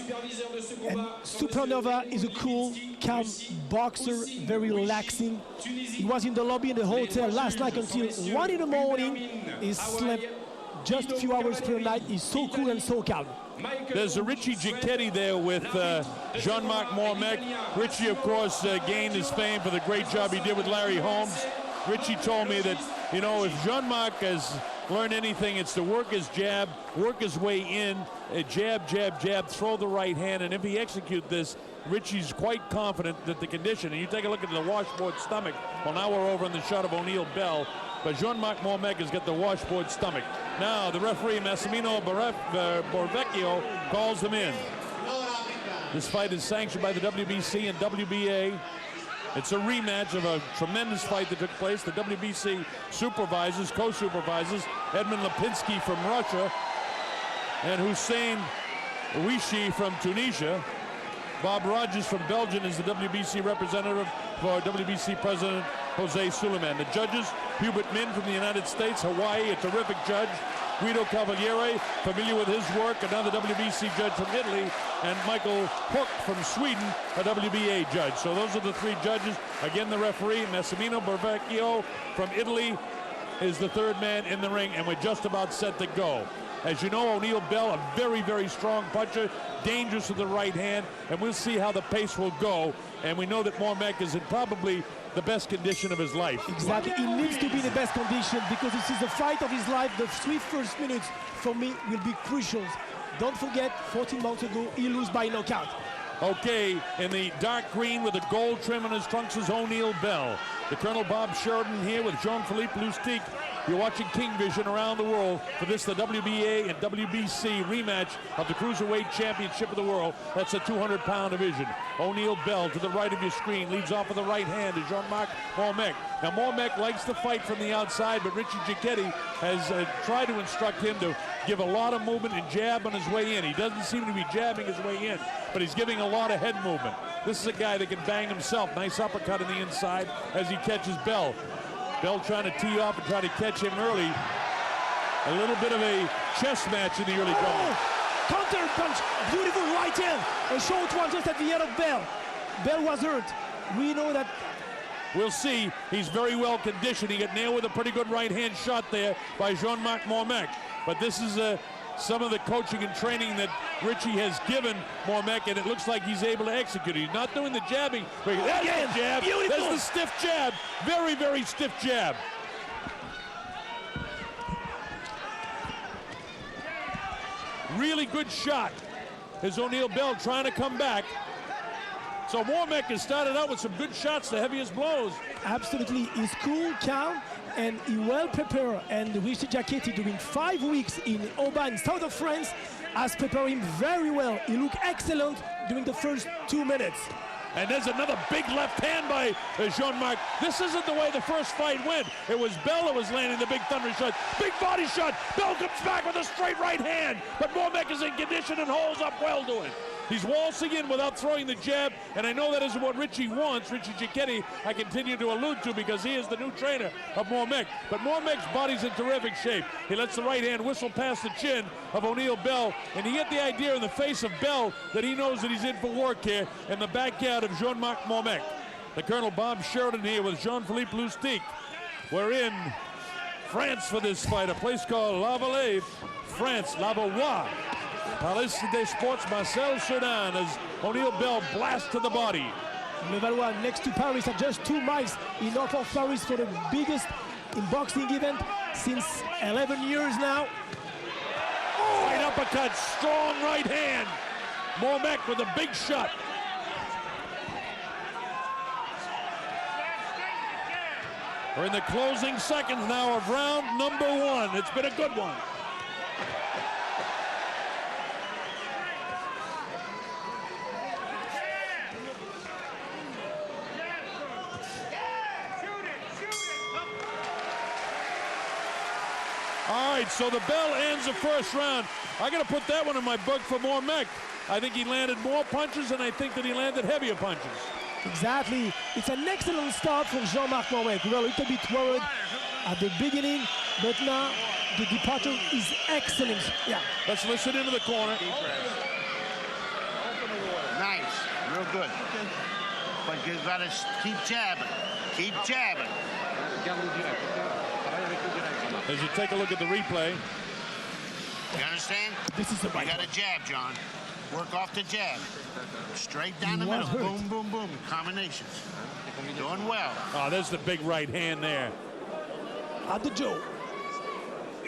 And Supernova is a cool, calm boxer, very relaxing. He was in the lobby in the hotel last night until 1 in the morning. He slept just a few hours per night. He's so cool and so calm. There's a Richie Giacchetti there with Jean-Marc Mormeck. Richie, of course, gained his fame for the great job he did with Larry Holmes. Richie told me that, you know, if Jean-Marc has learned anything, it's to work his jab, work his way in, jab, jab, jab, throw the right hand, and if he executes this, Richie's quite confident that the condition, and you take a look at the washboard stomach, well, now we're over on the shot of O'Neal Bell, but Jean-Marc Mormeck has got the washboard stomach. Now, the referee, Massimino Borvecchio, calls him in. This fight is sanctioned by the WBC and WBA. It's a rematch of a tremendous fight that took place. The WBC supervisors, co-supervisors, Edmund Lipinski from Russia and Hussein Ouishi from Tunisia. Bob Rogers from Belgium is the WBC representative for WBC President Jose Suleiman. The judges, Hubert Min from the United States, Hawaii, a terrific judge. Guido Cavaliere, familiar with his work, another WBC judge from Italy, and Michael Hook from Sweden, a WBA judge. So those are the three judges. Again, the referee, Massimino Borvecchio from Italy, is the third man in the ring, and we're just about set to go. As you know, O'Neal Bell, a very, very strong puncher, dangerous with the right hand, and we'll see how the pace will go. And we know that Mormeck is in probably the best condition of his life. Exactly, he needs to be in the best condition because this is the fight of his life. The 3 first minutes for me will be crucial. Don't forget, 14 months ago, he lost by knockout. Okay, in the dark green with the gold trim on his trunks is O'Neal Bell. The Colonel Bob Sheridan here with Jean-Philippe Lustig. You're watching King Vision around the world for this, the WBA and WBC rematch of the Cruiserweight Championship of the World. That's a 200-pound division. O'Neal Bell to the right of your screen, leads off with the right hand is Jean-Marc Mormeck. Now, Mormeck likes to fight from the outside, but Richie Giacchetti has tried to instruct him to give a lot of movement and jab on his way in. He doesn't seem to be jabbing his way in, but he's giving a lot of head movement. This is a guy that can bang himself. Nice uppercut in the inside as he catches Bell. Bell trying to tee off and try to catch him early. A little bit of a chess match in the early going. Counter punch, beautiful right hand. A short one just at the head of Bell. Bell was hurt. We know that. We'll see. He's very well conditioned. He got nailed with a pretty good right hand shot there by Jean-Marc Mormeck. But this is some of the coaching and training that Richie has given Mormeck, and it looks like he's able to execute. He's not doing the jabbing. There's the jab. Beautiful. There's the stiff jab. Very, very stiff jab. Really good shot. Is O'Neal Bell trying to come back. So Mormeck has started out with some good shots, the heaviest blows. Absolutely. He's cool, calm, and he well prepared. And Richie Giacchetti, during 5 weeks in Aubagne, in south of France, has prepared him very well. He looked excellent during the first 2 minutes. And there's another big left hand by Jean-Marc. This isn't the way the first fight went. It was Bell that was landing the big thunder shot. Big body shot. Bell comes back with a straight right hand. But Mormeck is in condition and holds up well to it. He's waltzing in without throwing the jab, and I know that isn't what Richie wants. Richie Giacchetti, I continue to allude to because he is the new trainer of Mormeck. But Mormeck's body's in terrific shape. He lets the right hand whistle past the chin of O'Neal Bell, and you get the idea in the face of Bell that he knows that he's in for work here in the backyard of Jean-Marc Mormeck. The Colonel Bob Sheridan here with Jean-Philippe Lustig. We're in France for this fight, a place called La Vallée, France, La Vallée. Palais des Sports, Marcel Cerdan as O'Neal Bell blasts to the body. Levallois next to Paris at just 2 miles in north of Paris for the biggest in boxing event since 11 years now. Right uppercut, strong right hand. Mormeck with a big shot. We're in the closing seconds now of round number 1. It's been a good one. All right, so the bell ends the first round. I got to put that one in my book for Mormeck. I think he landed more punches, and I think that he landed heavier punches. Exactly. It's an excellent start for Jean-Marc Mormeck. We were a little bit worried at the beginning, but now the departure is excellent. Yeah. Let's listen into the corner. good. But you gotta keep jabbing. Keep jabbing. As you take a look at the replay. You understand? This is the right You gotta jab, John. Work off the jab. Straight down the middle. Boom, boom, boom. Combinations. Doing well. Oh, there's the big right hand there. At the jaw.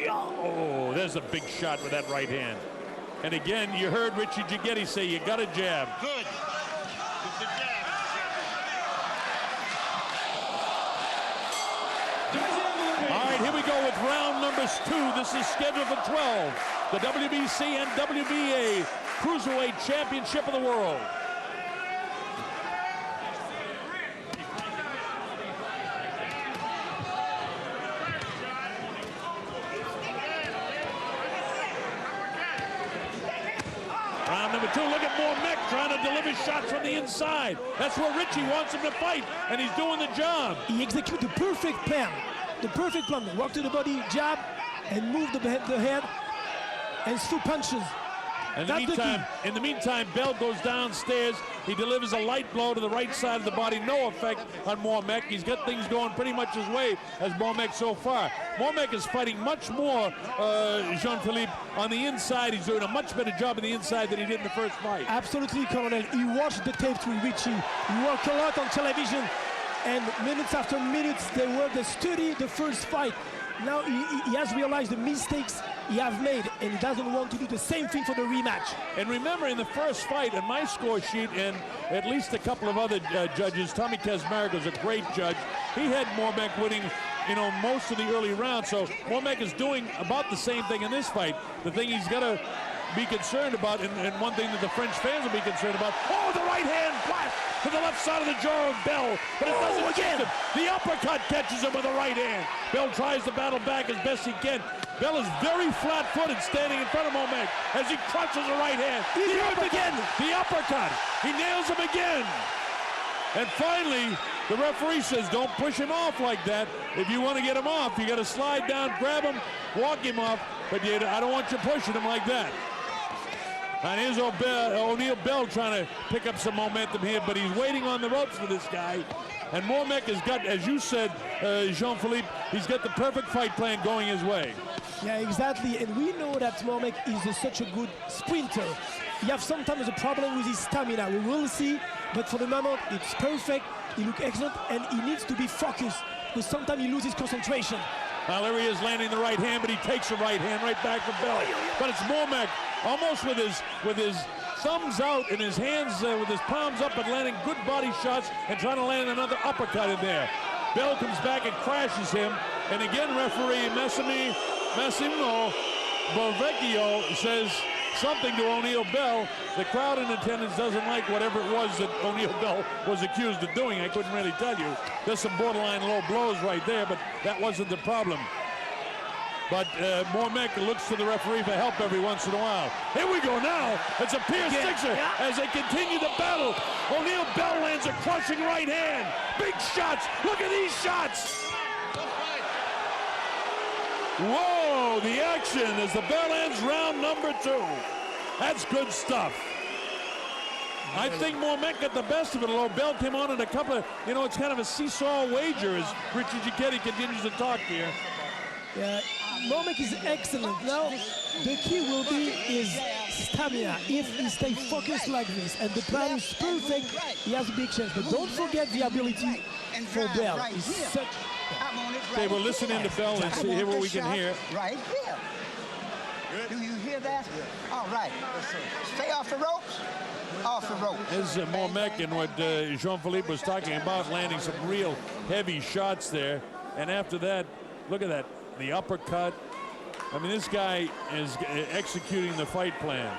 Oh, there's a big shot with that right hand. And again, you heard Richie Jiggetti say you got to jab. Good. With the jab. All right, here we go with round number 2. This is scheduled for 12. The WBC and WBA Cruiserweight Championship of the World. Round number 2, look at Mormeck trying to deliver shots from the inside. That's where Richie wants him to fight, and he's doing the job. He executes the perfect plan. The perfect plan. Walk to the body, jab, and move the head, and 2 punches. In the meantime, Bell goes downstairs. He delivers a light blow to the right side of the body. No effect on Mormeck. He's got things going pretty much his way as Mormeck so far. Mormeck is fighting much more, Jean-Philippe, on the inside. He's doing a much better job on the inside than he did in the first fight. Absolutely, Colonel. He watched the tapes with Richie. He worked a lot on television. And minutes after minutes, they study the first fight. Now he has realized the mistakes he has made, and he doesn't want to do the same thing for the rematch. And remember, in the first fight, in my score sheet, and at least a couple of other judges, Tommy Kazmarek was a great judge. He had Mormeck winning, most of the early rounds. So Mormeck is doing about the same thing in this fight. The thing he's got to be concerned about, and one thing that the French fans will be concerned about, the right hand blast to the left side of the jaw of Bell, but it doesn't get him. The uppercut catches him with the right hand. Bell tries to battle back as best he can. Bell is very flat-footed standing in front of Mormeck as he crunches the right hand. The uppercut. He nails him again. And finally, the referee says, don't push him off like that. If you want to get him off, you got to slide down, grab him, walk him off, but I don't want you pushing him like that. And here's O'Neal Bell trying to pick up some momentum here, but he's waiting on the ropes for this guy. And Mormeck has got, as you said, Jean-Philippe, he's got the perfect fight plan going his way. Yeah, exactly. And we know that Mormeck is such a good sprinter. He has sometimes a problem with his stamina. We will see, but for the moment, it's perfect. He looks excellent, and he needs to be focused, because sometimes he loses concentration. Well, there he is landing the right hand, but he takes the right hand right back from Bell. But it's Mormeck almost with his thumbs out and his hands with his palms up, but landing good body shots and trying to land another uppercut in there. Bell comes back and crashes him, and again referee Massimo Borvecchio says something to O'Neal Bell. The crowd in attendance doesn't like whatever it was that O'Neal Bell was accused of doing. I couldn't really tell you. There's some borderline low blows right there, but that wasn't the problem. But Mormeck looks to the referee for help every once in a while. Here we go now. It's a Pierce Sixer as they continue the battle. O'Neal Bell lands a crushing right hand. Big shots. Look at these shots. Whoa, the action as the bell ends round number 2. That's good stuff. I think Mormeck got the best of it, although Bell came on in a couple of, it's kind of a seesaw wager as Richie Jiggetti continues to talk here. Yeah, Mormeck is excellent. Now, the key will be his stamina. If he stays focused like this and the plan is perfect, he has a big chance. But don't forget the ability for Bell. He's such... Okay, we're listening to Bell and see what we can hear. Right here. Do you hear that? All right. Stay off the ropes. Off the ropes. This is Mormeck and what Jean-Philippe was talking about, landing some real heavy shots there. And after that, look at that, the uppercut. I mean, this guy is executing the fight plan.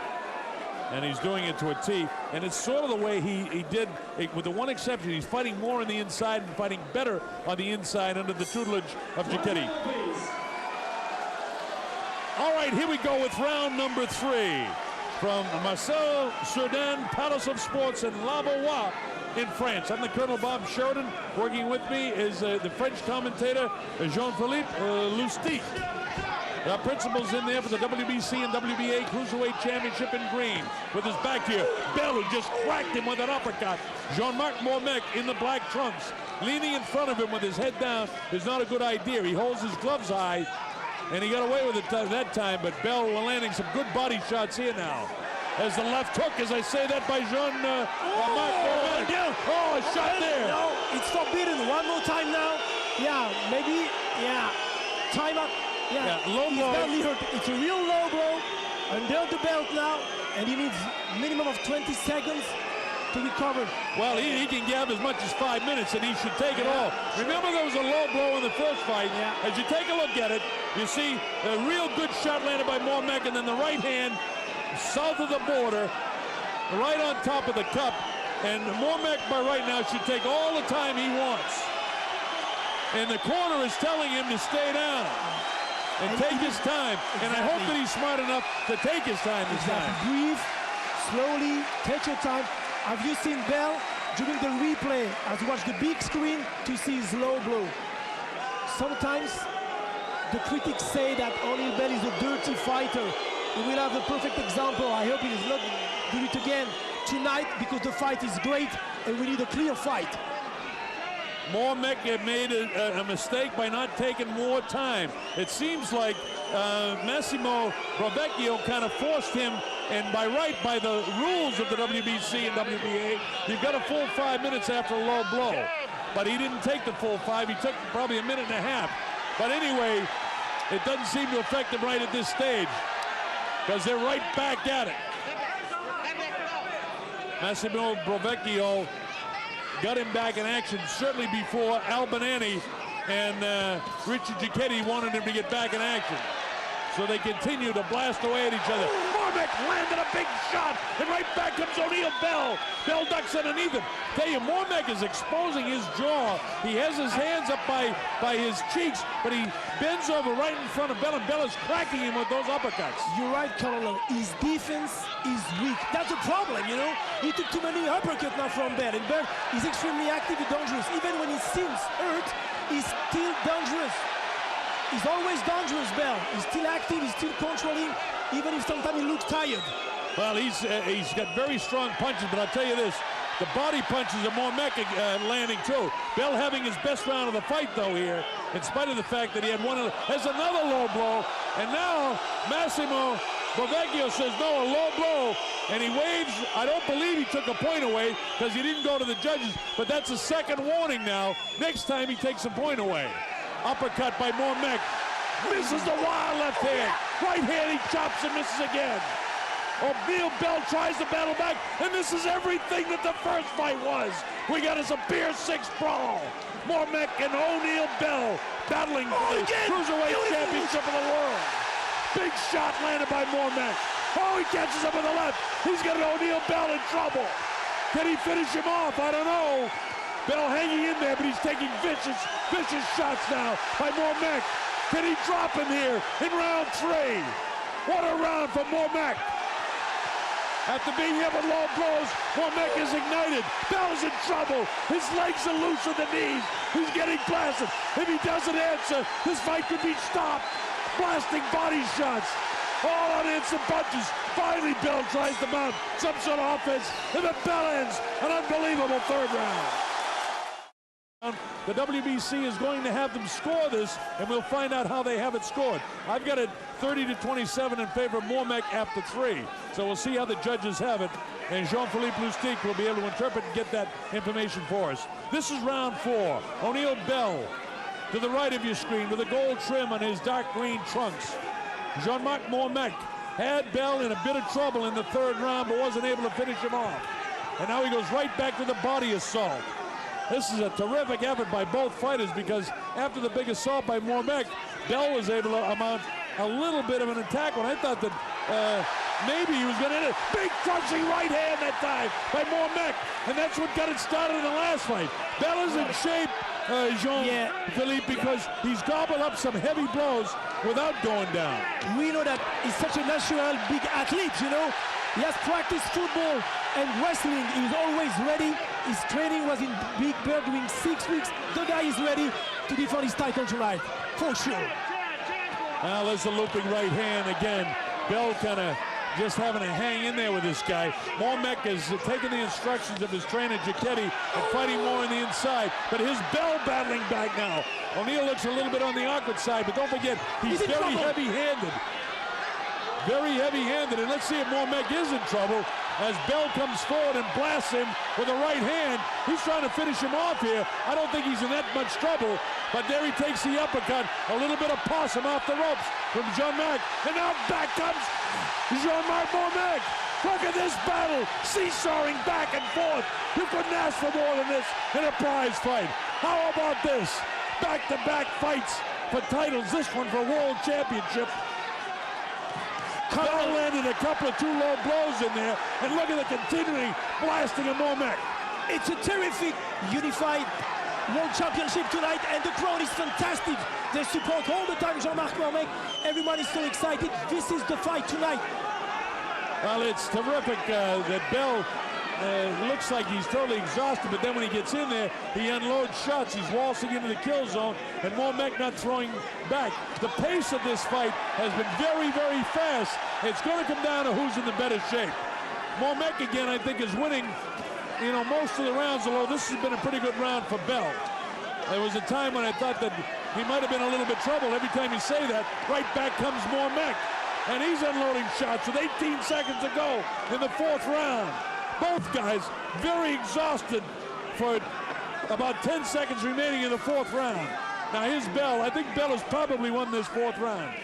And he's doing it to a T. And it's sort of the way he did, with the one exception, he's fighting more on the inside and fighting better on the inside under the tutelage of Jiggetti. All right, here we go with round number 3. From Marcel Cerdan, Palace of Sports in La Beauvois in France. I'm the Colonel Bob Sheridan. Working with me is the French commentator, Jean-Philippe Lustig. principals in there for the WBC and WBA Cruiserweight Championship in green. With his back here, Bell, who just cracked him with an uppercut. Jean-Marc Mormeck in the black trunks, leaning in front of him with his head down is not a good idea. He holds his gloves high, and he got away with it that time, but Bell landing some good body shots here now. As the left hook, as I say that, by Jean-Marc Mormeck. Oh, a shot there. No, it's forbidden. One more time now. Yeah, maybe, yeah. Time up. Yeah, low blow. Badly hurt. It's a real low blow. Under the belt now, and he needs minimum of 20 seconds to recover. Well, he can have as much as 5 minutes, and he should take it all. Remember, there was a low blow in the first fight. Yeah. As you take a look at it, you see a real good shot landed by Mormeck, and then the right hand south of the border, right on top of the cup. And Mormeck, by right now, should take all the time he wants. And the corner is telling him to stay down and take his time. Exactly. And I hope that he's smart enough to take his time this time. Breathe, slowly, take your time. Have you seen Bell during the replay? Has watched the big screen to see his low blow. Sometimes the critics say that O'Neal Bell is a dirty fighter. He will have the perfect example. I hope he does not do it again tonight, because the fight is great and we need a clear fight. Mormeck had made a mistake by not taking more time. It seems like Massimo Brovecchio kind of forced him, and by the rules of the WBC and WBA, you've got a full 5 minutes after a low blow. But he didn't take the full 5. He took probably a minute and a half. But anyway, it doesn't seem to affect him right at this stage, because they're right back at it. Massimo Brovecchio got him back in action certainly before Albanani and Richard Giacchetti wanted him to get back in action. So they continue to blast away at each other. Mormeck landed a big shot, and right back comes O'Neal Bell. Bell ducks underneath him. Tell you, Mormeck is exposing his jaw. He has his hands up by his cheeks, but he bends over right in front of Bell, and Bell is cracking him with those uppercuts. You're right, Colonel. His defense is weak. That's a problem, you know. He took too many uppercuts now from Bell, and Bell is extremely active and dangerous. Even when he seems hurt, he's still dangerous. He's always dangerous, Bell. He's still active, he's still controlling, even if sometimes he looks tired. Well, he's got very strong punches, but I'll tell you this, the body punches are Mormeck landing too. Bell having his best round of the fight, though, here, in spite of the fact that he had has another low blow, and now Massimo Brovecchio says, no, a low blow, and he waves. I don't believe he took a point away, because he didn't go to the judges, but that's a second warning now. Next time he takes a point away. Uppercut by Mormeck. Misses the wild left hand. Right hand, he chops and misses again. O'Neal Bell tries to battle back, and this is everything that the first fight was. We got us a beer six brawl. Mormeck and O'Neal Bell battling for the Cruiserweight Championship of the world. Big shot landed by Mormeck. Oh, he catches him with the left. He's got O'Neal Bell in trouble. Can he finish him off? I don't know. Bell hanging in there, but he's taking vicious shots now by Mormeck. Can he drop him here in round 3? What a round for Mormeck. After being hit with low blows, Mormeck is ignited. Bell's in trouble. His legs are loose at the knees. He's getting blasted. If he doesn't answer, this fight could be stopped. Blasting body shots. All on instant punches. Finally, Bell tries to mount some sort of offense, and the bell ends an unbelievable third round. The WBC is going to have them score this, and we'll find out how they have it scored. I've got it 30-27 in favor of Mormeck after 3. So we'll see how the judges have it, and Jean-Philippe Lustig will be able to interpret and get that information for us. This is round 4. O'Neal Bell to the right of your screen with a gold trim on his dark green trunks. Jean-Marc Mormeck had Bell in a bit of trouble in the 3rd round, but wasn't able to finish him off. And now he goes right back to the body assault. This is a terrific effort by both fighters, because after the big assault by Mormeck, Bell was able to mount a little bit of an attack when I thought that maybe he was going to hit it. Big crushing right hand that time by Mormeck, and that's what got it started in the last fight. Bell is in shape, Jean-Philippe, because he's gobbled up some heavy blows without going down. We know that he's such a natural big athlete, you know. He has practiced football and wrestling. He's always ready. His training was in Big Bear during 6 weeks. The guy is ready to defend his title tonight, for sure. Now there's the looping right hand again. Bell kind of just having to hang in there with this guy. Mormeck is taking the instructions of his trainer, Giacchetti, and fighting more on the inside. But his Bell battling back now. O'Neal looks a little bit on the awkward side, but don't forget, he's very heavy-handed. Very heavy-handed, and let's see if Mormeck is in trouble as Bell comes forward and blasts him with the right hand. He's trying to finish him off here. I don't think he's in that much trouble, but there he takes the uppercut. A little bit of possum off the ropes from Jean-Marc, and now back comes Jean-Marc Mormeck. Look at this battle, seesawing back and forth. You couldn't ask for more than this in a prize fight. How about this? Back-to-back fights for titles, this one for World Championship. Bell landed a couple of 2 low blows in there, and look at the continuing blasting of Mormeck. It's a terrific unified World Championship tonight, and the crowd is fantastic. They support all the time Jean-Marc Mormeck. Everyone is so excited. This is the fight tonight. Well, it's terrific that Bell looks like he's totally exhausted, but then when he gets in there, he unloads shots. He's waltzing into the kill zone, and Mormeck not throwing back. The pace of this fight has been very, very fast. It's going to come down to who's in the better shape. Mormeck, again, I think is winning, you know, most of the rounds, although this has been a pretty good round for Bell. There was a time when I thought that he might have been a little bit trouble. Every time you say that, right back comes Mormeck. And he's unloading shots with 18 seconds to go in the 4th round. Both guys very exhausted for about 10 seconds remaining in the 4th round. Now here's Bell. I think Bell has probably won this 4th round.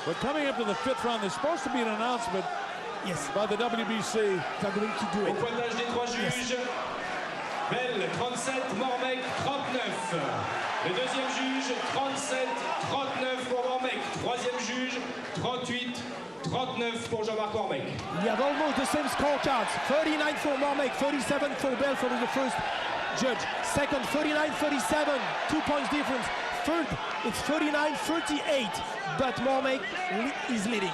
We're coming up to the 5th round. There's supposed to be an announcement by the WBC. They're going to do it. Au pointage des 3 juges, Bell 37, Mormeck 39. Le deuxième juge 37, 39 pour Mormeck. Troisième juge 38, 39 pour Jean-Marc Mormeck. We have almost the same scorecards. 39 for Mormeck, 37 for Bell for the first judge. Second, 39-37, 2 points difference. Third, it's 39-38, but Mormeck is leading.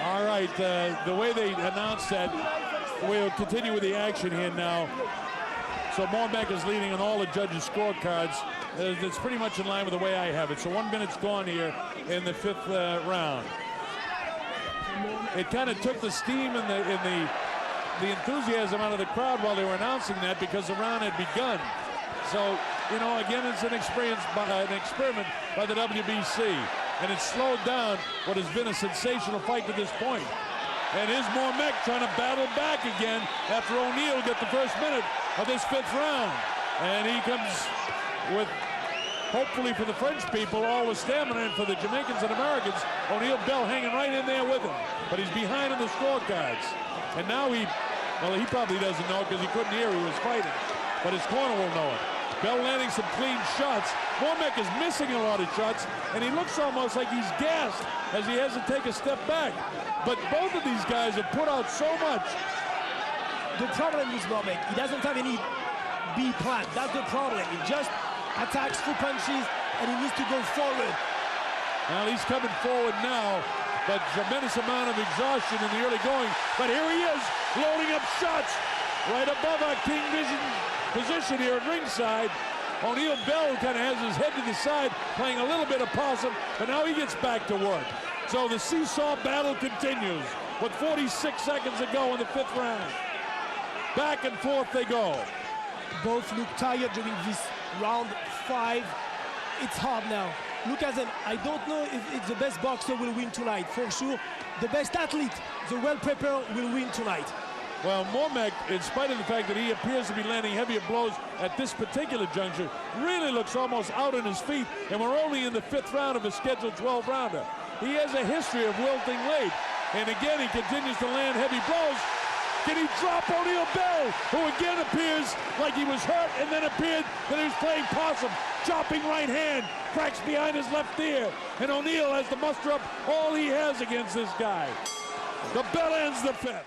All right, the way they announced that, we'll continue with the action here now. So Mormeck is leading on all the judges' scorecards. It's pretty much in line with the way I have it. So 1 minute's gone here in the 5th round. It kind of took the steam and the enthusiasm out of the crowd while they were announcing that, because the round had begun. So, you know, again, it's an experiment by the WBC. And it's slowed down what has been a sensational fight to this point. And here's Mormeck trying to battle back again after O'Neal get the first minute of this 5th round. And he comes with, hopefully for the French people, all the stamina, and for the Jamaicans and Americans, O'Neal Bell hanging right in there with him. But he's behind in the scorecards. And now he probably doesn't know because he couldn't hear he was fighting. But his corner will know it. Bell landing some clean shots. Mormeck is missing a lot of shots, and he looks almost like he's gassed as he has to take a step back. But both of these guys have put out so much. The problem with Mormeck, he doesn't have any B plan. That's the problem. He just attacks through punches, and he needs to go forward. Well, he's coming forward now, but tremendous amount of exhaustion in the early going. But here he is, loading up shots right above our King Vision position here at ringside. O'Neal Bell kind of has his head to the side, playing a little bit of possum, but now he gets back to work. So the seesaw battle continues with 46 seconds to go in the 5th round. Back and forth they go. Both look tired during this round 5. It's hard now. Look at them. I don't know if it's the best boxer will win tonight. For sure, the best athlete, the well-prepared, will win tonight. Well, Mormeck, in spite of the fact that he appears to be landing heavier blows at this particular juncture, really looks almost out on his feet, and we're only in the 5th round of a scheduled 12-rounder. He has a history of wilting late, and again, he continues to land heavy blows. Can he drop O'Neal Bell, who again appears like he was hurt, and then appeared that he was playing possum, chopping right hand, cracks behind his left ear, and O'Neal has to muster up all he has against this guy. The bell ends the 5th.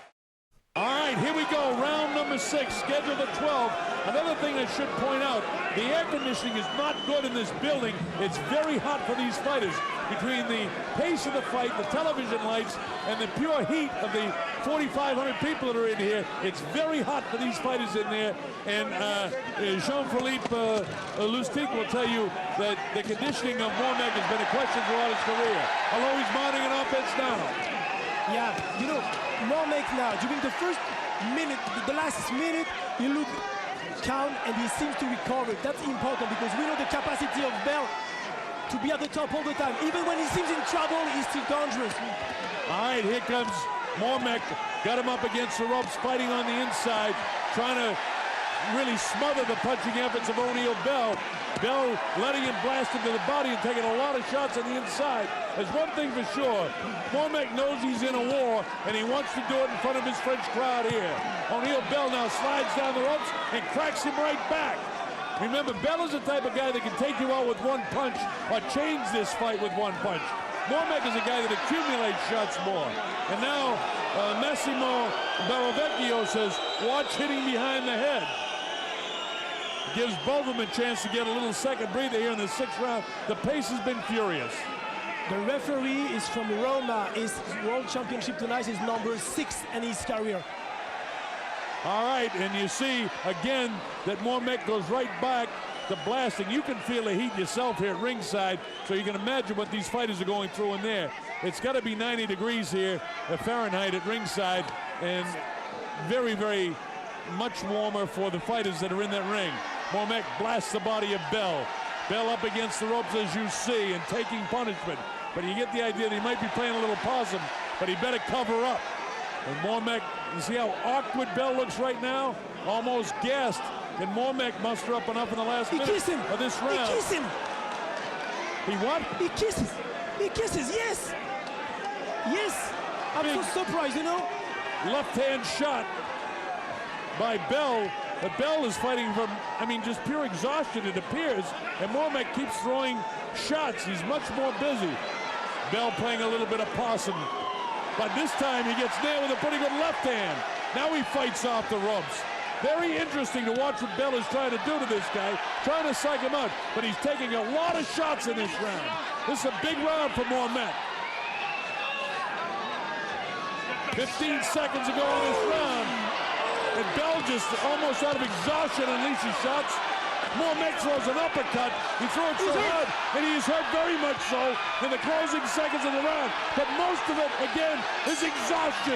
All right, here we go, round number number 6, scheduled at 12. Another thing I should point out, the air conditioning is not good in this building. It's very hot for these fighters. Between the pace of the fight, the television lights, and the pure heat of the 4,500 people that are in here, it's very hot for these fighters in there. And Jean-Philippe Lustig will tell you that the conditioning of Mormeck has been a question throughout his career, although he's mounting an offense now. Yeah, you know, Mormeck now, during the first minute, the last minute, he looked calm and he seems to recover. That's important because we know the capacity of Bell to be at the top all the time. Even when he seems in trouble, he's still dangerous. All right, here comes Mormeck. Got him up against the ropes, fighting on the inside, trying to really smother the punching efforts of O'Neal Bell. Bell letting him blast into the body and taking a lot of shots on the inside. There's one thing for sure. Mormeck knows he's in a war, and he wants to do it in front of his French crowd here. O'Neal Bell now slides down the ropes and cracks him right back. Remember, Bell is the type of guy that can take you out with one punch or change this fight with one punch. Mormeck is a guy that accumulates shots more. And now, Massimo Barovecchio says, watch hitting behind the head. Gives both of them a chance to get a little second breather here in the 6th round. The pace has been furious. The referee is from Roma. His world championship tonight is number 6 in his career. All right, and you see again that Mormeck goes right back to blasting. You can feel the heat yourself here at ringside, so you can imagine what these fighters are going through in there. It's got to be 90 degrees here at Fahrenheit at ringside, and very, very much warmer for the fighters that are in that ring. Mormeck blasts the body of Bell. Bell up against the ropes, as you see, and taking punishment. But you get the idea that he might be playing a little possum, but he better cover up. And Mormeck, you see how awkward Bell looks right now? Almost gassed. Can Mormeck muster up enough in the last minute of this round? He kisses him. He what? He kisses. He kisses, yes. Yes. I'm so surprised, you know. Left-hand shot by Bell. But Bell is fighting from, I mean, just pure exhaustion, it appears. And Mormeck keeps throwing shots. He's much more busy. Bell playing a little bit of possum. But this time he gets nailed with a pretty good left hand. Now he fights off the ropes. Very interesting to watch what Bell is trying to do to this guy, trying to psych him out. But he's taking a lot of shots in this round. This is a big round for Mormeck. 15 seconds ago in this round. And Bell just almost out of exhaustion unleashes shots. Mormeck throws an uppercut. He throws it so hard, and he is hurt very much so in the closing seconds of the round. But most of it, again, is exhaustion.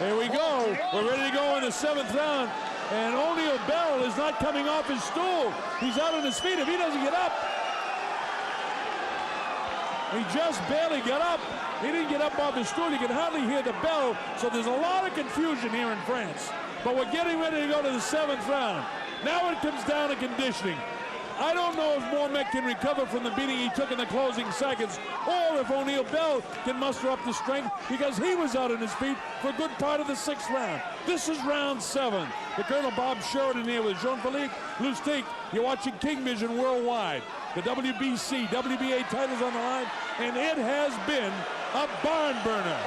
Here we go. We're ready to go in the 7th round. And O'Neal Bell is not coming off his stool. He's out on his feet. If he doesn't get up, he just barely got up. He didn't get up off his stool. You can hardly hear the bell. So there's a lot of confusion here in France. But we're getting ready to go to the 7th round. Now it comes down to conditioning. I don't know if Mormeck can recover from the beating he took in the closing seconds, or if O'Neal Bell can muster up the strength, because he was out on his feet for a good part of the 6th round. This is round 7. The Colonel Bob Sheridan here with Jean-Philippe Lustig. You're watching King Vision Worldwide. The WBC, WBA titles on the line, and it has been a barn burner.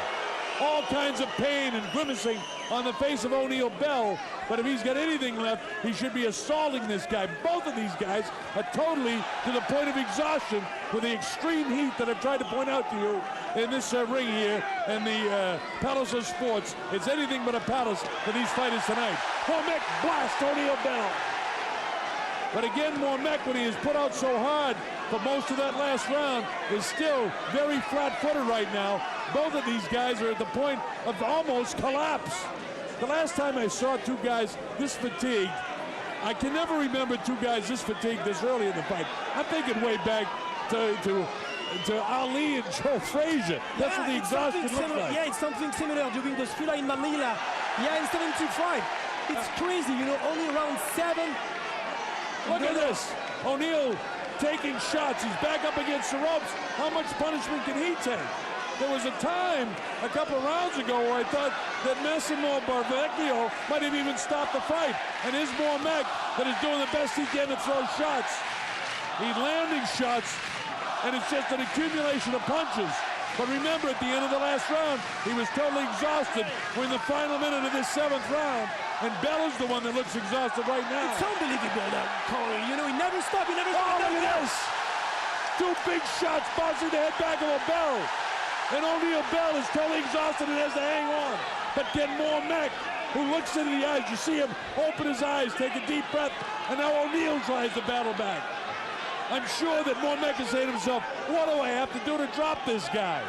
All kinds of pain and grimacing on the face of O'Neal Bell, but if he's got anything left, he should be assaulting this guy. Both of these guys are totally to the point of exhaustion with the extreme heat that I've tried to point out to you in this ring here in the Palace of Sports. It's anything but a palace for these fighters tonight. Mormeck blasts O'Neal Bell. But again, Mormeck, when he is put out so hard for most of that last round, is still very flat-footed right now. Both of these guys are at the point of almost collapse. The last time I saw two guys this fatigued, I can never remember two guys this fatigued this early in the fight. I'm thinking way back to Ali and Joe Frazier. That's what the exhaustion looks like. Yeah, it's something similar during the thriller in Manila. Yeah, in 75. It's crazy, you know, only around 7. Look at this. O'Neal taking shots. He's back up against the ropes. How much punishment can he take? There was a time a couple of rounds ago where I thought that Massimo Barovecchio might have even stopped the fight. And here's Mormeck that is doing the best he can to throw shots. He's landing shots, and it's just an accumulation of punches. But remember, at the end of the last round, he was totally exhausted. We're in the final minute of this 7th round, and Bell is the one that looks exhausted right now. It's unbelievable now, Corey. You know, he never stopped, he never stopped. Oh, look at this! 2 big shots bouncing the head back of a Bell. And O'Neal Bell is totally exhausted and has to hang on. But can Mormeck, who looks into the eyes, you see him open his eyes, take a deep breath, and now O'Neal tries to battle back. I'm sure that Mormeck is saying to himself, what do I have to do to drop this guy?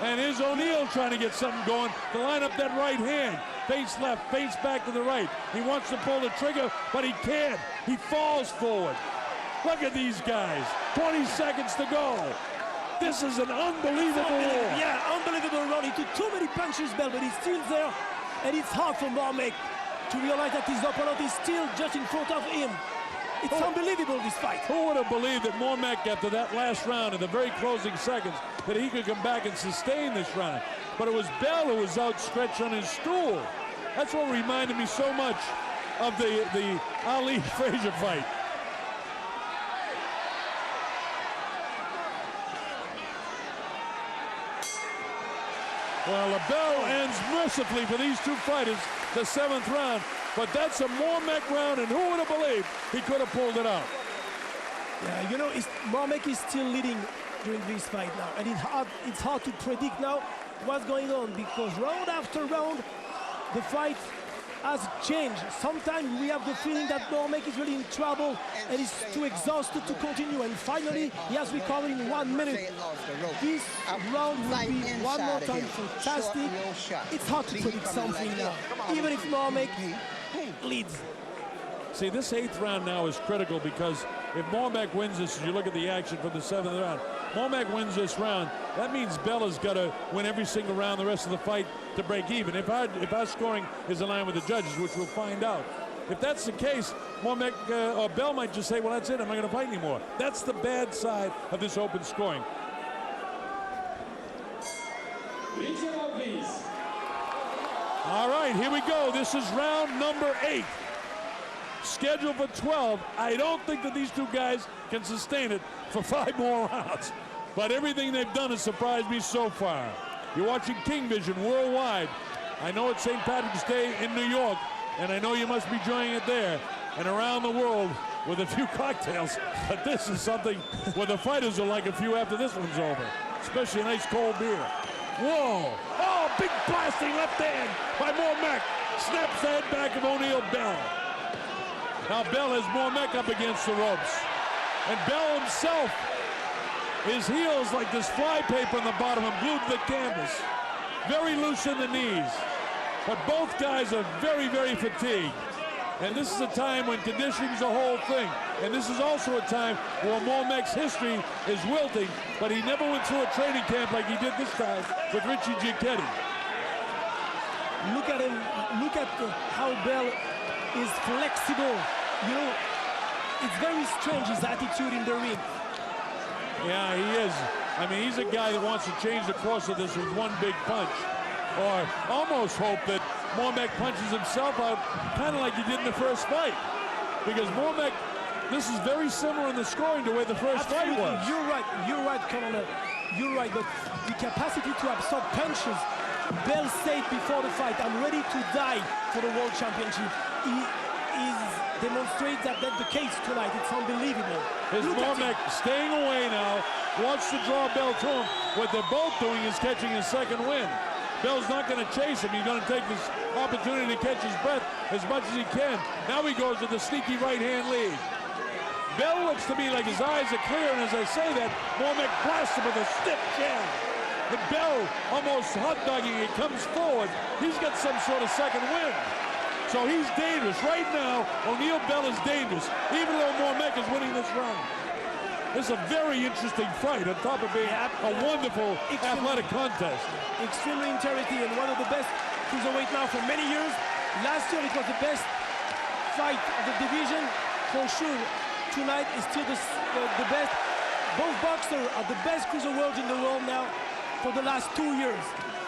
And here's O'Neal trying to get something going to line up that right hand. Face left, face back to the right. He wants to pull the trigger, but he can't. He falls forward. Look at these guys. 20 seconds to go. This is an unbelievable war. Yeah, unbelievable round. He took too many punches, Bell, but he's still there. And it's hard for Mormeck to realize that his opponent is still just in front of him. It's unbelievable, this fight. Who would have believed that Mormeck, after that last round, in the very closing seconds, that he could come back and sustain this round? But it was Bell who was outstretched on his stool. That's what reminded me so much of the Ali-Frazier fight. Well, the bell ends mercifully for these 2 fighters, the 7th round. But that's a Mormeck round, and who would have believed he could have pulled it out? Yeah, you know, Mormeck is still leading during this fight now. And it's hard to predict now what's going on, because round after round, the fight has changed. Sometimes we have the feeling that Mormeck is really in trouble and is too exhausted to continue. And finally, he has recovered in 1 minute. This round will be one more time fantastic. It's hard to predict something now, even if Mormeck leads. See, this 8th round now is critical, because if Mormeck wins this, as you look at the action from the 7th round, Mormeck wins this round, that means Bella's got to win every single round the rest of the fight to break even. If our scoring is in line with the judges, which we'll find out. If that's the case, Mormeck or Bell might just say, well, that's it, I'm not going to fight anymore. That's the bad side of this open scoring. All right, here we go. This is round number 8. Scheduled for 12. I don't think that these 2 guys can sustain it for 5 more rounds. But everything they've done has surprised me so far. You're watching King Vision worldwide. I know it's St. Patrick's Day in New York, and I know you must be enjoying it there and around the world with a few cocktails. But this is something where the fighters are like a few after this one's over, especially a nice cold beer. Whoa! Oh, big blasting left hand by Mormeck. Snaps the head back of O'Neal Bell. Now Bell has Mormeck up against the ropes. And Bell himself, his heels like this flypaper on the bottom and glued to the canvas. Very loose in the knees. But both guys are very, very fatigued. And this is a time when conditioning is the whole thing. And this is also a time where Mormeck's history is wilting, but he never went through a training camp like he did this time with Richie Giacchetti. Look at him. Look at how Bell is flexible. You know, it's very strange, his attitude in the ring. Yeah, he is. I mean, he's a guy that wants to change the course of this with one big punch. Or almost hope that Mormeck punches himself out, kind of like he did in the first fight. Because Mormeck, this is very similar in the scoring to where the first fight was. You're right, Colonel. You're right, but the capacity to absorb punches, Bell said before the fight, I'm ready to die for the World Championship. He demonstrates that that's the case tonight. It's unbelievable. Is Mormeck staying away now, wants to draw Bell to him. What they're both doing is catching his second win. Bell's not going to chase him. He's going to take this opportunity to catch his breath as much as he can. Now he goes with the sneaky right-hand lead. Bell looks to me like his eyes are clear, and as I say that, Mormeck blasts him with a stiff jab. And Bell, almost hot-dogging it, comes forward. He's got some sort of second win. So he's dangerous. Right now, O'Neal Bell is dangerous, even though Mormeck is winning this round. This is a very interesting fight, on top of being a wonderful athletic contest. Extremely interesting, and one of the best cruiserweight now for many years. Last year it was the best fight of the division, for sure. Tonight is still the best. Both boxers are the best cruiserweights in the world now for the last 2 years.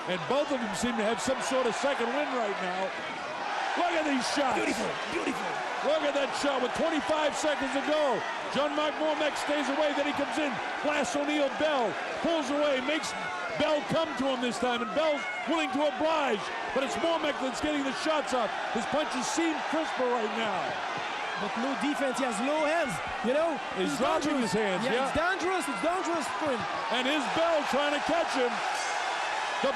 And both of them seem to have some sort of second win right now. Look at these shots. Beautiful, beautiful. Look at that shot with 25 seconds to go. Jean-Marc Mormeck stays away, then he comes in, blasts O'Neal Bell, pulls away, makes Bell come to him this time, and Bell's willing to oblige, but it's Mormeck that's getting the shots up. His punches seem crisper right now. But no defense, he has low hands, you know? He's dropping his hands, yeah. It's dangerous for him. And is Bell trying to catch him. The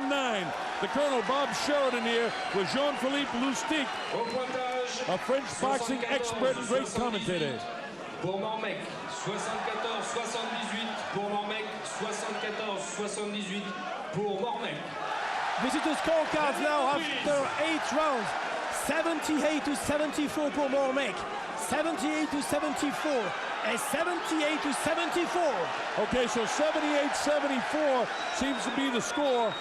9. The Colonel Bob Sheridan here with Jean-Philippe Lustig, a French boxing expert and great commentator. Pour Mormeck, 74-78 pour Mormeck, 74-78 pour Mormeck. This is the scorecards now after 8 rounds. 78-74 pour Mormeck, 78-74, and 78-74. Okay, so 78-74 seems to be the score.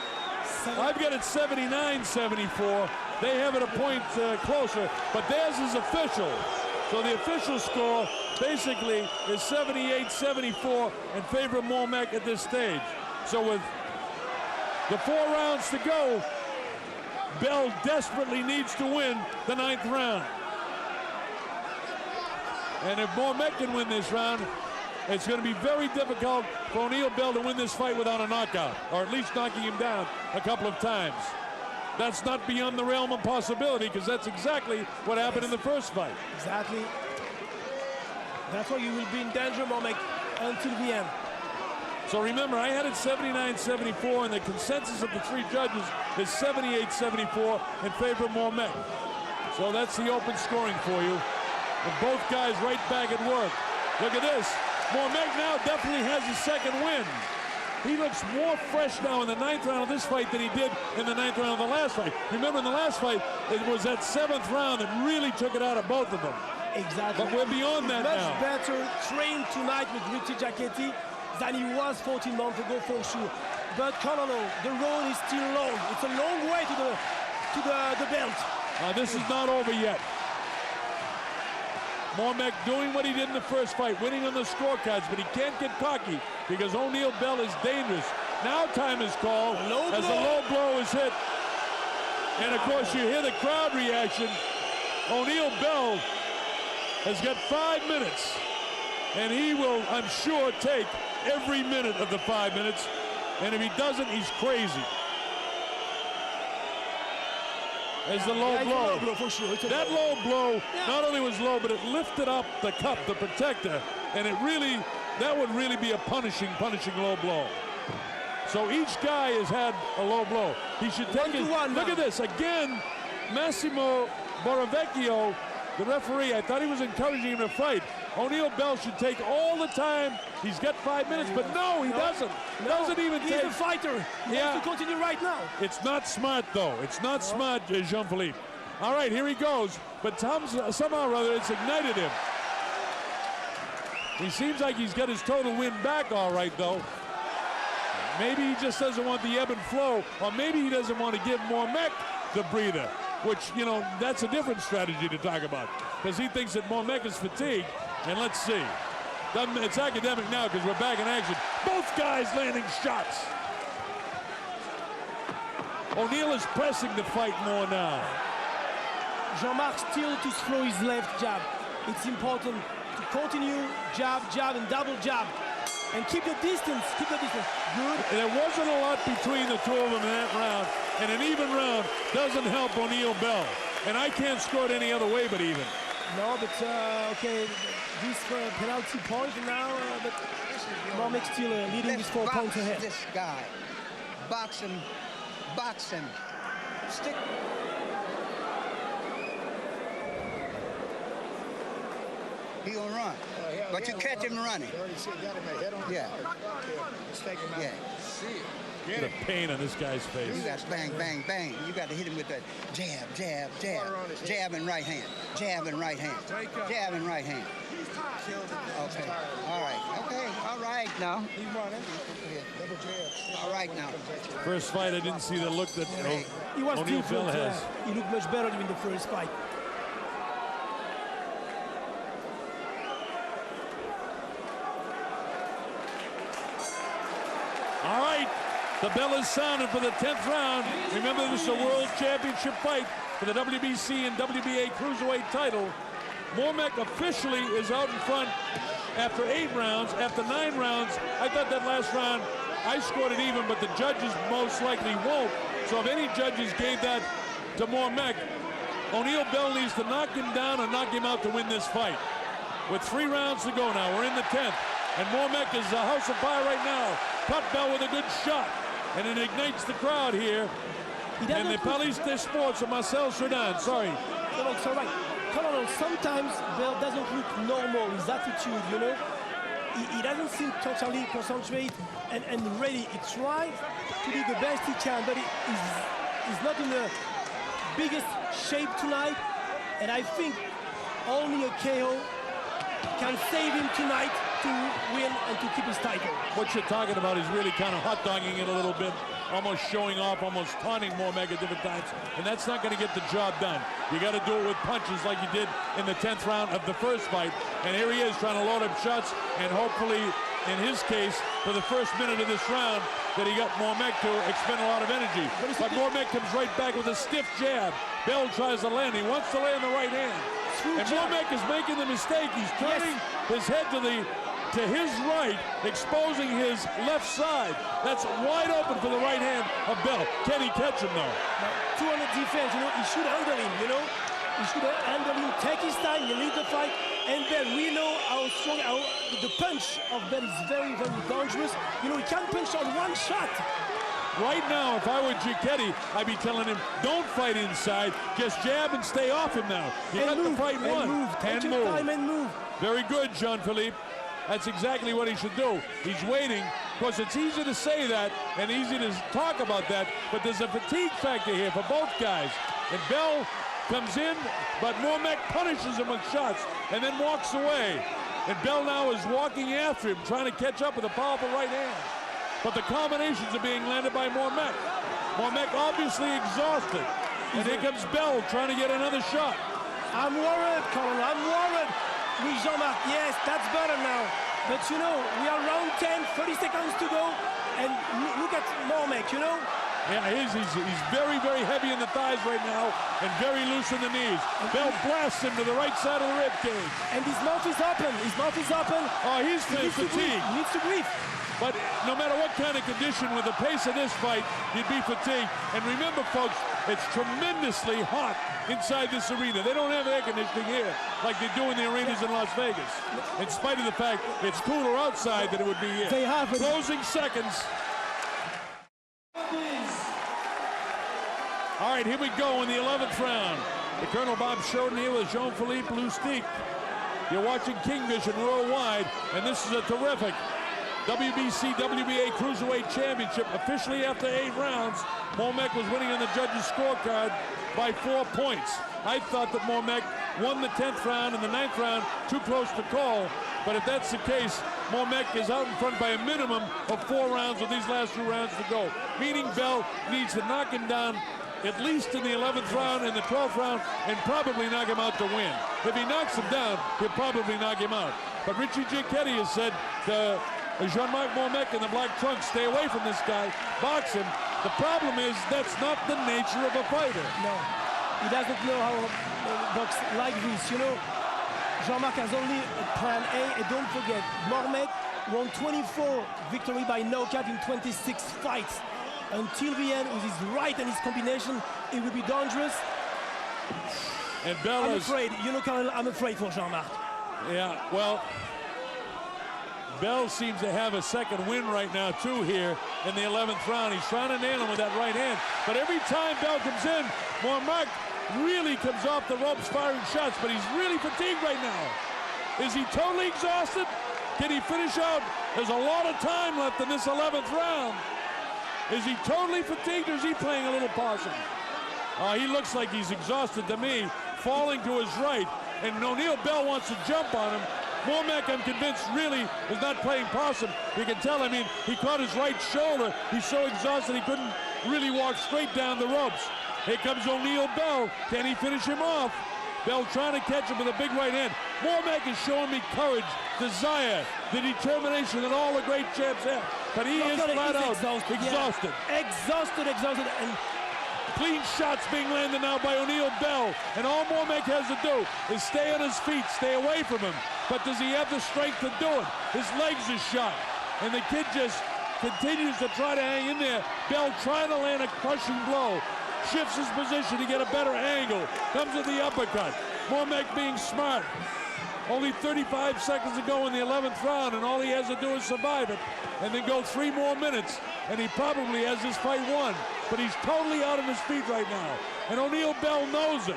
I've got it 79-74. They have it a point closer, but theirs is official. So the official score basically is 78-74 in favor of Mormeck at this stage. So with the 4 rounds to go, Bell desperately needs to win the 9th round. And if Mormeck can win this round, it's going to be very difficult for O'Neal Bell to win this fight without a knockout, or at least knocking him down a couple of times. That's not beyond the realm of possibility, because that's exactly what happened in the first fight. Exactly. That's why you will be in danger, Mormeck, until the end. So remember, I had it 79-74, and the consensus of the 3 judges is 78-74 in favor of Mormeck. So that's the open scoring for you. And both guys right back at work. Look at this. Mormeck now definitely has his 2nd win. He looks more fresh now in the 9th round of this fight than he did in the 9th round of the last fight. Remember, in the last fight, it was that 7th round that really took it out of both of them. Exactly. But we're beyond that now. Much better trained tonight with Richie Jacquetti than he was 14 months ago, for sure. But Colonel, the road is still long. It's a long way to the belt. This is not over yet. Mormeck doing what he did in the first fight, winning on the scorecards, but he can't get cocky because O'Neal Bell is dangerous. Now time is called as the low blow is hit. And of course you hear the crowd reaction. O'Neal Bell has got 5 minutes, and he will, I'm sure, take every minute of the 5 minutes. And if he doesn't, he's crazy. As the low blow. For sure. That low blow not only was low, but it lifted up the cup, the protector, and it really, that would really be a punishing low blow. So each guy has had a low blow. He should take it. Look at this again. Massimo Boravecchio, the referee, I thought he was encouraging him to fight. O'Neal Bell should take all the time. He's got 5 minutes, but no, he doesn't. Doesn't even take. He's a fighter. He wants to continue right now. It's not smart, though. It's not smart, Jean-Philippe. All right, here he goes. But somehow or other, it's ignited him. He seems like he's got his total win back all right, though. Maybe he just doesn't want the ebb and flow, or maybe he doesn't want to give Mormeck the breather, which, you know, that's a different strategy to talk about, because he thinks that Mormeck is fatigued. And let's see. It's academic now because we're back in action. Both guys landing shots. O'Neal is pressing the fight more now. Jean-Marc still to throw his left jab. It's important to continue jab, jab, and double jab. And keep the distance, Good. And there wasn't a lot between the two of them in that round. And an even round doesn't help O'Neal Bell. And I can't score it any other way but even. No, but okay, this penalty point now, but Mormeck still leading with 4 points ahead. This guy, box him, stick. He gonna run, but you catch him running. Yeah. Get a pain on this guy's face. You got to bang, bang, bang. You got to hit him with the jab, jab, jab. Jab and right hand. Jab and right hand. Jab and right hand. Okay. All right. Okay. All right now. All right now. First fight, I didn't see the look that He was O'Neal Bell different. has. He looked much better than in the first fight. All right. The bell is sounded for the 10th round. Remember, this is a world championship fight for the WBC and WBA cruiserweight title. Mormeck officially is out in front after 8 rounds. After 9 rounds, I thought that last round I scored it even, but the judges most likely won't. So if any judges gave that to Mormeck, O'Neal Bell needs to knock him down or knock him out to win this fight. With 3 rounds to go now, we're in the 10th. And Mormeck is a house of fire right now. Cut Bell with a good shot. And it ignites the crowd here. And the Palais des Sports of Marcel Cerdan. Sorry. No, it's all right. Colonel, sometimes Bell doesn't look normal, his attitude, you know. He doesn't seem totally concentrated and ready. He tries to do the best he can, but he's not in the biggest shape tonight. And I think only a KO can save him tonight to win and to keep his title. What you're talking about is really kind of hot-dogging it a little bit, almost showing off, almost taunting Mormeck at different times, and that's not going to get the job done. You got to do it with punches like you did in the 10th round of the first fight, and here he is trying to load up shots, and hopefully, in his case, for the first minute of this round, that he got Mormeck to expend a lot of energy. But Mormeck comes right back with a stiff jab. Bell tries to land. He wants to land the right hand. And Mormeck is making the mistake. He's turning his head to his right, exposing his left side. That's wide open for the right hand of Bell. Can he catch him, though? 200 defense, you know, he should handle him, you know. He should handle him, take his time, you lead the fight. And Bell, we know how strong, the punch of Bell is very, very dangerous. You know, he can punch on one shot. Right now, if I were Giacchetti, I'd be telling him, don't fight inside, just jab and stay off him now. You got the fight won. Take your time and move. Very good, Jean-Philippe. That's exactly what he should do. He's waiting. Of course, it's easy to say that and easy to talk about that, but there's a fatigue factor here for both guys. And Bell comes in, but Mormeck punishes him with shots and then walks away. And Bell now is walking after him, trying to catch up with a powerful right hand. But the combinations are being landed by Mormeck. Mormeck obviously exhausted. And here comes Bell trying to get another shot. I'm worried, Colonel, I'm worried. With Jean-Marc, yes, that's better now. But you know, we are round 10, 30 seconds to go, and look at Mormeck, you know? Yeah, he's very, very heavy in the thighs right now, and very loose in the knees. Bell blasts him to the right side of the rib cage. And his mouth is open, Oh, he's fatigued. He needs to breathe. But no matter what kind of condition, with the pace of this fight, you'd be fatigued. And remember, folks, it's tremendously hot inside this arena. They don't have air conditioning here like they do in the arenas in Las Vegas. In spite of the fact it's cooler outside than it would be here. They have closing seconds. All right, here we go in the 11th round. The Colonel Bob Shoden here with Jean-Philippe Lustig. You're watching King Vision Worldwide, and this is a terrific WBC, WBA Cruiserweight Championship. Officially after 8 rounds, Mormeck was winning on the judges' scorecard by 4 points. I thought that Mormeck won the 10th round and the 9th round, too close to call. But if that's the case, Mormeck is out in front by a minimum of 4 rounds with these last 2 rounds to go. Meaning Bell needs to knock him down at least in the 11th round and the 12th round, and probably knock him out to win. If he knocks him down, he'll probably knock him out. But Richie Giacchetti has said to Jean-Marc Mormeck in the black trunks, stay away from this guy, box him. The problem is that's not the nature of a fighter. No, he doesn't know how box like this, you know. Jean-Marc has only a plan A, and don't forget, Mormeck won 24 victory by knockout in 26 fights. Until the end, with his right and his combination, it will be dangerous. And Bell I'm afraid, you know, Colonel, I'm afraid for Jean-Marc. Yeah, well, Bell seems to have a second win right now, too, here in the 11th round. He's trying to nail him with that right hand. But every time Bell comes in, Mormeck really comes off the ropes firing shots, but he's really fatigued right now. Is he totally exhausted? Can he finish out? There's a lot of time left in this 11th round. Is he totally fatigued, or is he playing a little possum? He looks like he's exhausted to me, falling to his right. And O'Neal Bell wants to jump on him. Mormeck, I'm convinced, really is not playing possum. You can tell, I mean, he caught his right shoulder. He's so exhausted he couldn't really walk straight down the ropes. Here comes O'Neal Bell. Can he finish him off? Bell trying to catch him with a big right hand. Mormeck is showing me courage, desire, the determination that all the great champs have. but he is flat out exhausted. Exhausted, and Clean shots being landed now by O'Neal Bell, and all Mormeck has to do is stay on his feet, stay away from him. But does he have the strength to do it? His legs are shot, and the kid just continues to try to hang in there. Bell trying to land a crushing blow, shifts his position to get a better angle, comes with the uppercut. Mormeck being smart. Only 35 seconds to go in the 11th round, and all he has to do is survive it, and then go 3 more minutes, and he probably has this fight won. But he's totally out on his feet right now, and O'Neal Bell knows it.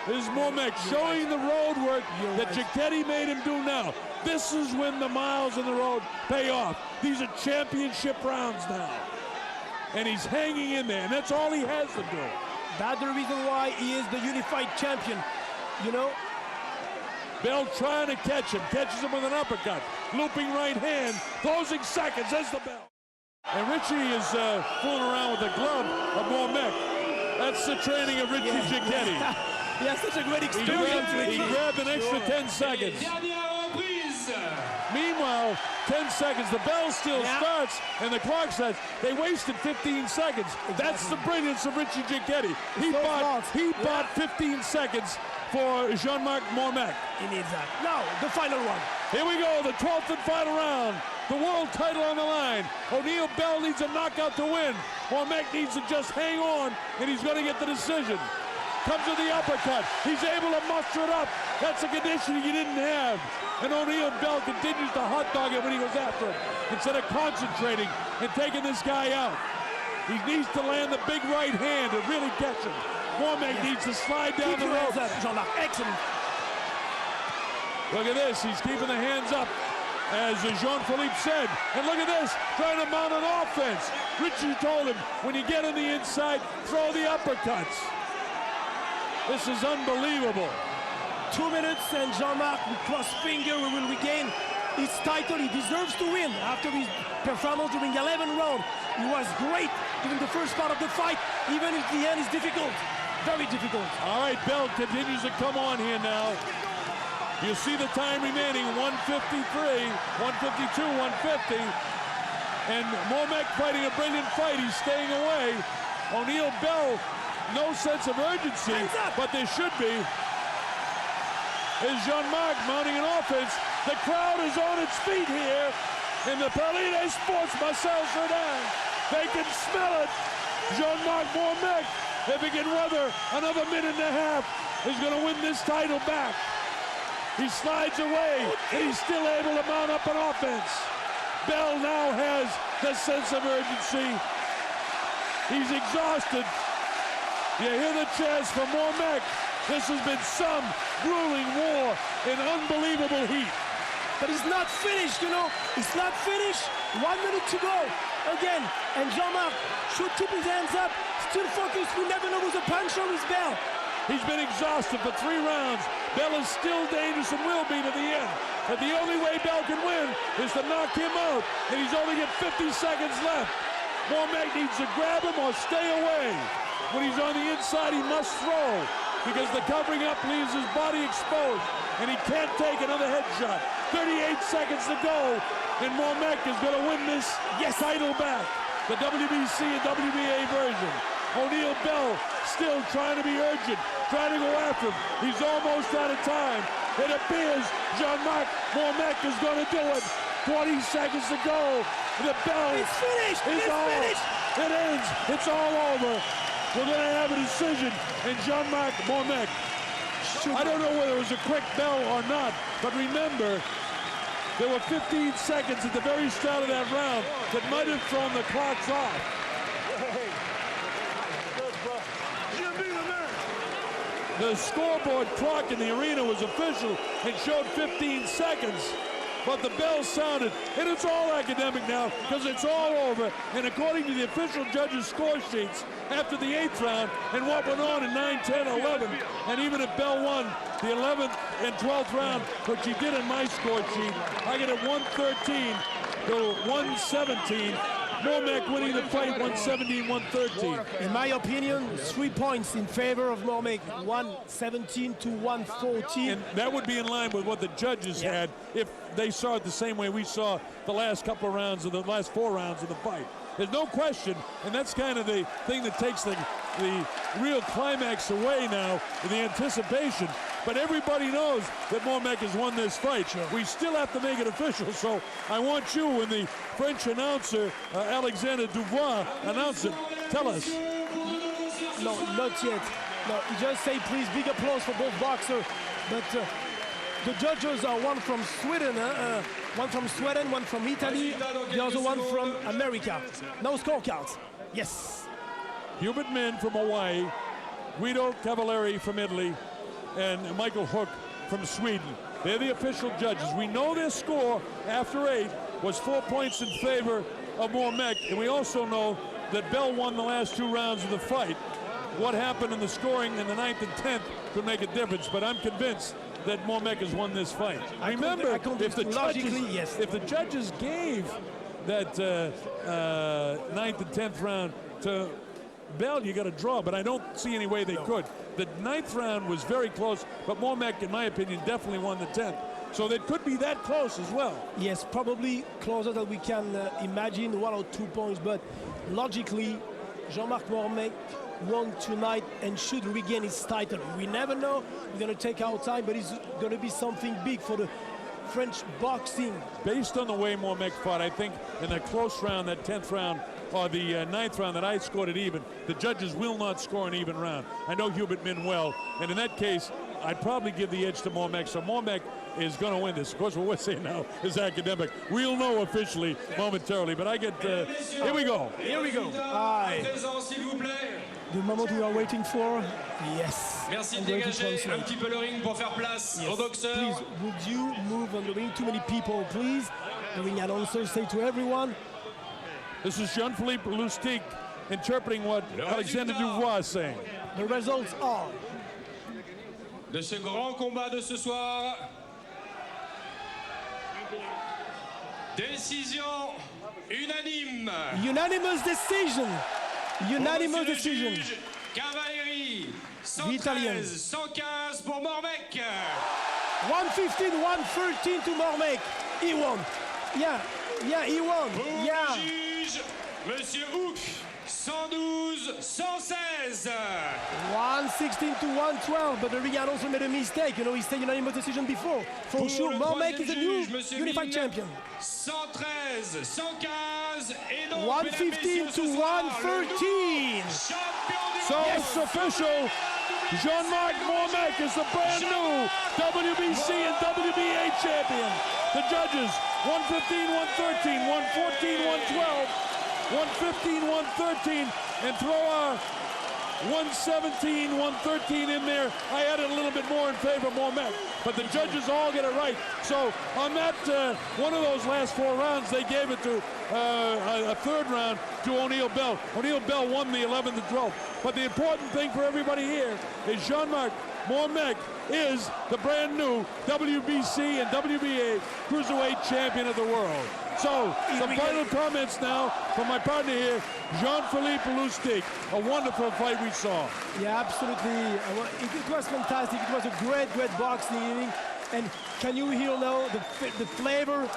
This is Mormeck showing the road work that Giacchetti made him do now. This is when the miles on the road pay off. These are championship rounds now, and he's hanging in there, and that's all he has to do. That's the reason why he is the unified champion, you know. Bell trying to catch him, catches him with an uppercut, looping right hand, closing seconds, there's the bell. And Richie is fooling around with the glove of Mormeck. That's the training of Richie Giacchetti. He has such a great experience. He grabbed an extra 10 seconds. Meanwhile, 10 seconds, the bell still starts, and the clock says they wasted 15 seconds. That's the brilliance of Richie Giacchetti. He bought 15 seconds for Jean-Marc Mormeck. He needs that. Now, the final one. Here we go, the 12th and final round. The world title on the line. O'Neal Bell needs a knockout to win. Mormeck needs to just hang on, and he's going to get the decision. Comes with the uppercut. He's able to muster it up. That's a condition he didn't have. And O'Neal Bell continues to hot dog it when he goes after him, instead of concentrating and taking this guy out. He needs to land the big right hand to really catch him. Mormeck needs to slide down the rope. Jean-Marc, excellent. Look at this, he's keeping the hands up, as Jean-Philippe said. And look at this, trying to mount an offense. Richie told him, when you get on the inside, throw the uppercuts. This is unbelievable. 2 minutes, and Jean-Marc, with crossed finger, will regain his title. He deserves to win after his performance during 11 rounds. He was great during the first part of the fight, even if the end is difficult. Very difficult. All right, Bell continues to come on here now. You see the time remaining, 153, 152, 150. And Mormeck fighting a brilliant fight. He's staying away. O'Neal Bell, no sense of urgency, but there should be. Is Jean-Marc mounting an offense. The crowd is on its feet here in the Palais des Sports, Marcel Cerdan. They can smell it. Jean-Marc Mormeck, if he can weather another minute and a half, is going to win this title back. He slides away, and he's still able to mount up an offense. Bell now has the sense of urgency. He's exhausted. You hear the chants from Mormeck. This has been some grueling war in unbelievable heat. But it's not finished, you know. It's not finished. 1 minute to go. Again, and Jean-Marc should keep his hands up. Still focused. We never know who's a puncher or his Bell. He's been exhausted for 3 rounds. Bell is still dangerous and will be to the end. But the only way Bell can win is to knock him out. And he's only got 50 seconds left. Mormeck needs to grab him or stay away. When he's on the inside, he must throw, because the covering up leaves his body exposed, and he can't take another headshot. 38 seconds to go, and Mormeck is going to win this title back. The WBC and WBA version. O'Neal Bell still trying to be urgent, trying to go after him. He's almost out of time. It appears Jean-Marc Mormeck is going to do it. 20 seconds to go. The bell is finished. It ends. It's all over. We're going to have a decision, and Jean-Marc Mormeck. I don't know whether it was a quick bell or not, but remember, there were 15 seconds at the very start of that round that might have thrown the clocks off. The scoreboard clock in the arena was official and showed 15 seconds. But the bell sounded, and it's all academic now because it's all over. And according to the official judges' score sheets, after the 8th round and what went on in 9, 10, 11, and even if Bell won the 11th and 12th round, which he did in my score sheet, I get it 113 to 117. Mormeck winning the fight 117-113. In my opinion, 3 points in favor of Mormeck, 117 to 114. And that would be in line with what the judges had if they saw it the same way we saw the last couple of rounds of the last 4 rounds of the fight. There's no question, and that's kind of the thing that takes the real climax away now, the anticipation. But everybody knows that Mormeck has won this fight. Sure. We still have to make it official, so I want you, when the French announcer, Alexander Dubois, announce it, tell us. No, not yet. No, he just say, please, big applause for both boxers. But the judges are one from Sweden, one from Italy, the other one from America. No scorecards. Yes. Hubert Min from Hawaii, Guido Cavalieri from Italy, and Michael Hook from Sweden. They're the official judges. We know their score after 8 was 4 points in favor of Mormeck, and we also know that Bell won the last 2 rounds of the fight. What happened in the scoring in the 9th and 10th could make a difference, but I'm convinced that Mormeck has won this fight. Remember, if the judges gave that 9th and 10th round to Bell, you got a draw, but I don't see any way they could. The 9th round was very close, but Mormeck, in my opinion, definitely won the 10th. So it could be that close as well. Yes, probably closer than we can imagine, 1 or 2 points, but logically, Jean-Marc Mormeck won tonight and should regain his title. We never know. We're going to take our time, but it's going to be something big for the French boxing. Based on the way Mormeck fought, I think in that close round, that 10th round, or the 9th round that I scored it even, the judges will not score an even round. I know Hubert Min well, and in that case, I'd probably give the edge to Mormeck. So Mormeck is going to win this. Of course, what we're saying now is academic. We'll know officially momentarily, but I get, here we go. Here we go. Aye. The moment we are waiting for. Yes. Merci de dégager un petit peu le ring pour faire place au boxeur. Please, would you move on the ring? Too many people, please. The ring announcer say to everyone. This is Jean-Philippe Lustig interpreting what Alexander Dubois is saying. The results are. De ce grand combat de ce soir. Décision unanime. Unanimous decision. Unanimous decision. Cavalieri, 113, 115 pour Mormeck. 115, 113 to Mormeck. He won. Yeah, he won. Yeah. Juge, Monsieur Hook, 112, 116. 116 to 112, but the ring also made a mistake. You know, he said unanimous decision before. For sure, Mormeck is a new unified champion. 113, 115 et donc 115 to 113. So it's official. Jean-Marc Mormeck is the brand new WBC and WBA champion. The judges, 115, 113, 114, 112, 115, 113, and throw our 117, 113 in there. I added a little bit more in favor of Mormeck, but the judges all get it right. So on that, one of those last 4 rounds, they gave it to a 3rd round to O'Neal Bell. O'Neal Bell won the 11th and 12th. But the important thing for everybody here is Jean-Marc Mormeck is the brand new WBC and WBA Cruiserweight champion of the world. So, some final comments now from my partner here, Jean-Philippe Lustig. A wonderful fight we saw. Yeah, absolutely. It was fantastic. It was a great boxing evening. And can you hear now the flavor,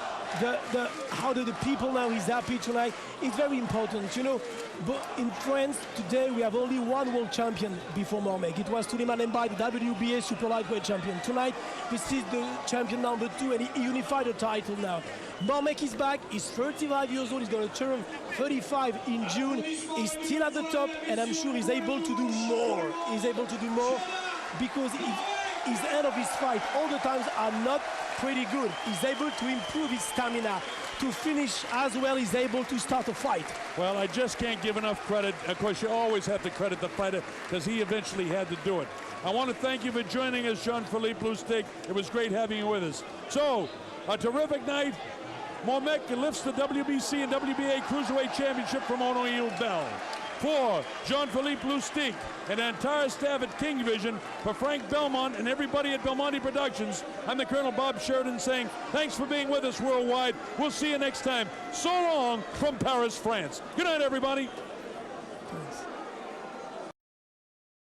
how the people now is happy tonight? It's very important, you know. But in France today we have only one world champion before Mormeck. It was Suleiman Mbaye, the WBA super lightweight champion. Tonight this is the champion number 2, and he unified the title now. Mormeck is back. He's 35 years old. He's going to turn 35 in June. He's still at the top, and I'm sure he's able to do more. He's able to do more because his end of his fight all the times are not pretty good. He's able to improve his stamina. To finish as well, he's able to start a fight. Well, I just can't give enough credit. Of course, you always have to credit the fighter because he eventually had to do it. I want to thank you for joining us, Jean-Philippe Lustig. It was great having you with us. So, a terrific night. Mormeck lifts the WBC and WBA Cruiserweight Championship from O'Neal Bell. For Jean-Philippe Lustig and the entire staff at King Division, for Frank Belmont and everybody at Belmonte Productions, I'm the Colonel Bob Sheridan saying thanks for being with us worldwide. We'll see you next time. So long from Paris, France. Good night, everybody. Thanks.